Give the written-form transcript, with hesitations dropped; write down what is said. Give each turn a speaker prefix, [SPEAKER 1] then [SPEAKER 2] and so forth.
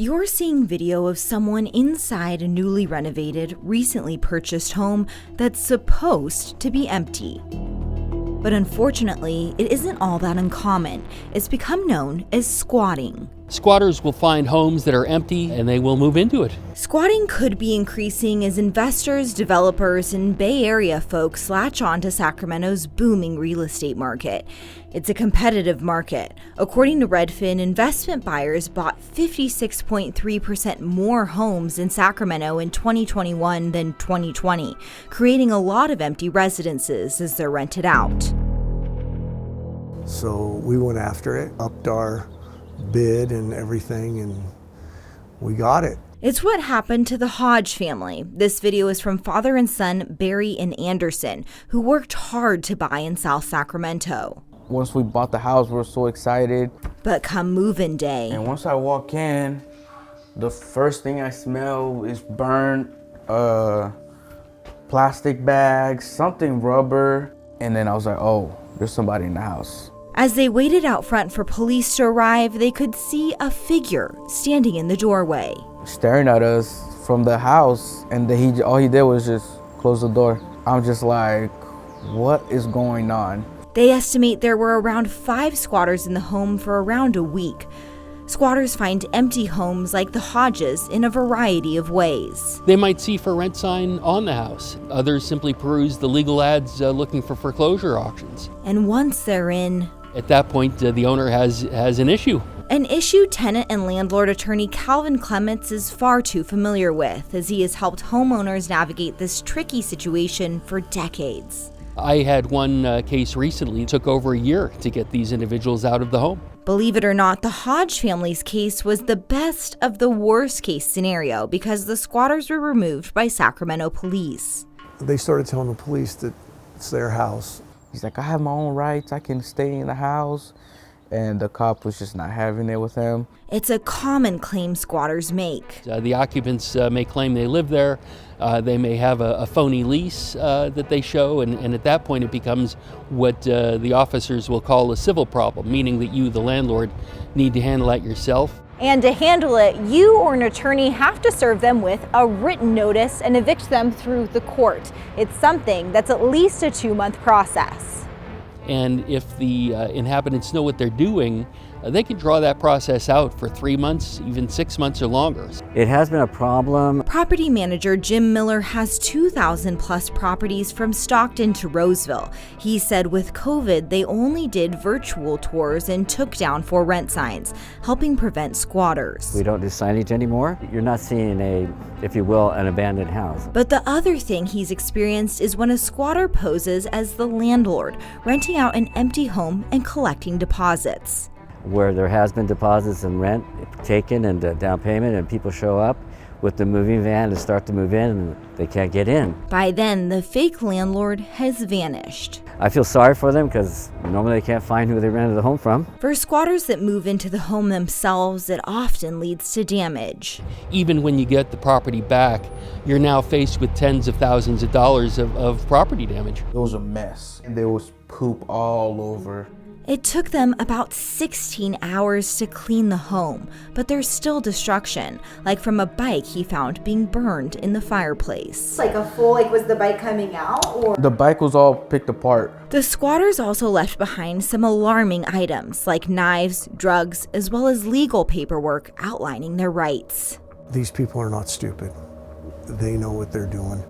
[SPEAKER 1] You're seeing video of someone inside a newly renovated, recently purchased home that's supposed to be empty. But unfortunately, it isn't all that uncommon. It's become known as squatting.
[SPEAKER 2] Squatters will find homes that are empty and they will move into it.
[SPEAKER 1] Squatting could be increasing as investors, developers, and Bay Area folks latch on to Sacramento's booming real estate market. It's a competitive market. According to Redfin, investment buyers bought 56.3% more homes in Sacramento in 2021 than 2020, creating a lot of empty residences as they're rented out.
[SPEAKER 3] So we went after it, upped our bid and everything, and we got it.
[SPEAKER 1] It's what happened to the Hodge family. This video is from father and son Barry and Anderson, who worked hard to buy in South Sacramento.
[SPEAKER 4] Once we bought the house, we were so excited.
[SPEAKER 1] But come move-in day,
[SPEAKER 4] And once I walk in, the first thing I smell is burnt plastic bags, something rubber. And then I was like, oh, there's somebody in the house.
[SPEAKER 1] as they waited out front for police to arrive, they could see a figure standing in the doorway.
[SPEAKER 4] Staring at us from the house, and all he did was just close the door. I'm just like, what is going on?
[SPEAKER 1] They estimate there were around 5 squatters in the home for around a week. Squatters find empty homes like the Hodges in a variety of ways.
[SPEAKER 2] They might see for rent sign on the house. Others simply peruse the legal ads looking for foreclosure auctions.
[SPEAKER 1] And once they're in,
[SPEAKER 2] at that point, the owner has an issue.
[SPEAKER 1] An issue tenant and landlord attorney Calvin Clements is far too familiar with, as he has helped homeowners navigate this tricky situation for decades.
[SPEAKER 2] I had one case recently. It took over a year to get these individuals out of the home.
[SPEAKER 1] Believe it or not, the Hodge family's case was the best of the worst case scenario because the squatters were removed by Sacramento police.
[SPEAKER 3] They started telling the police that it's their house.
[SPEAKER 4] He's like, I have my own rights, I can stay in the house. And the cop was just not having it with him.
[SPEAKER 1] It's a common claim squatters make.
[SPEAKER 2] The occupants may claim they live there. They may have a phony lease that they show, and at that point it becomes what the officers will call a civil problem, meaning that you, the landlord, need to handle that yourself.
[SPEAKER 1] And to handle it, you or an attorney have to serve them with a written notice and evict them through the court. It's something that's at least a 2-month process.
[SPEAKER 2] And if the inhabitants know what they're doing, they can draw that process out for 3 months, even 6 months or longer.
[SPEAKER 5] It has been a problem.
[SPEAKER 1] Property manager Jim Miller has 2,000 plus properties from Stockton to Roseville. He said with COVID, they only did virtual tours and took down for rent signs, helping prevent squatters.
[SPEAKER 5] We don't do signage anymore. You're not seeing if you will, an abandoned house.
[SPEAKER 1] But the other thing he's experienced is when a squatter poses as the landlord, renting out an empty home and collecting deposits.
[SPEAKER 5] Where there has been deposits and rent taken and down payment, and people show up with the moving van to start to move in and they can't get in.
[SPEAKER 1] By then, the fake landlord has vanished.
[SPEAKER 5] I feel sorry for them because normally they can't find who they rented the home from.
[SPEAKER 1] For squatters that move into the home themselves, it often leads to damage.
[SPEAKER 2] Even when you get the property back, you're now faced with tens of thousands of dollars of property damage.
[SPEAKER 4] It was a mess. There was poop all over.
[SPEAKER 1] It took them about 16 hours to clean the home, but there's still destruction, like from a bike he found being burned in the fireplace. Was the bike coming out, or?
[SPEAKER 4] The bike was all picked apart.
[SPEAKER 1] The squatters also left behind some alarming items, like knives, drugs, as well as legal paperwork outlining their rights.
[SPEAKER 3] These people are not stupid. They know what they're doing.